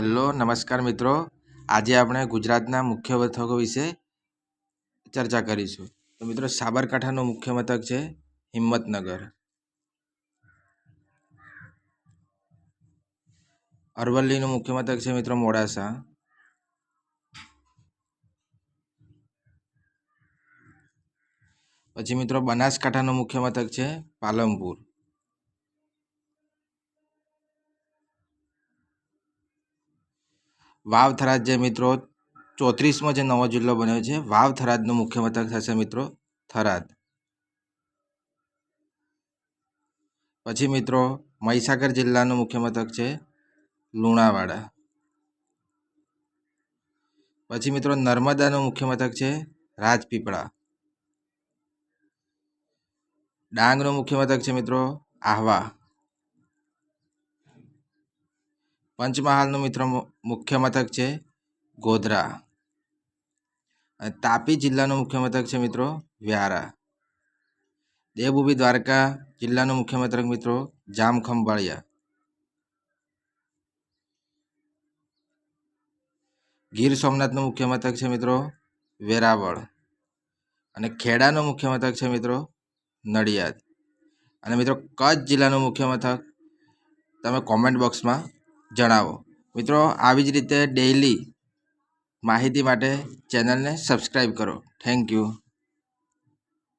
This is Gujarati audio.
હેલો નમસ્કાર મિત્રો, આજે આપણે ગુજરાતના મુખ્ય મથકો વિશે ચર્ચા કરીશું. તો મિત્રો, સાબરકાંઠાનું મુખ્ય મથક છે હિંમતનગર. અરવલ્લીનું મુખ્ય મથક છે મિત્રો મોડાસા. પછી મિત્રો બનાસકાંઠાનું મુખ્ય મથક છે પાલનપુર. વાવ થરાદ જે મિત્રો 34મો જે નવો જિલ્લો બન્યો છે, વાવ થરાદનું મુખ્ય મથક થશે મિત્રો થરાદ. પછી મિત્રો મહીસાગર જિલ્લાનું મુખ્ય મથક છે લુણાવાડા. પછી મિત્રો નર્મદાનું મુખ્ય મથક છે રાજપીપળા. ડાંગનું મુખ્ય મથક છે મિત્રો આહવા. પંચમહાલનું મિત્રો મુખ્ય મથક છે ગોધરા. અને તાપી જિલ્લાનું મુખ્ય મથક છે મિત્રો વ્યારા. દેવભૂમિ દ્વારકા જિલ્લાનું મુખ્ય મથક મિત્રો જામખંભાળિયા. ગીર સોમનાથનું મુખ્ય મથક છે મિત્રો વેરાવળ. અને ખેડાનું મુખ્ય મથક છે મિત્રો નડિયાદ. અને મિત્રો કચ્છ જિલ્લાનું મુખ્ય મથક તમે કોમેન્ટ બોક્સમાં જણાવો. મિત્રો, આવી જ રીતે ડેઈલી માહિતી માટે ચેનલને સબસ્ક્રાઈબ કરો. Thank you.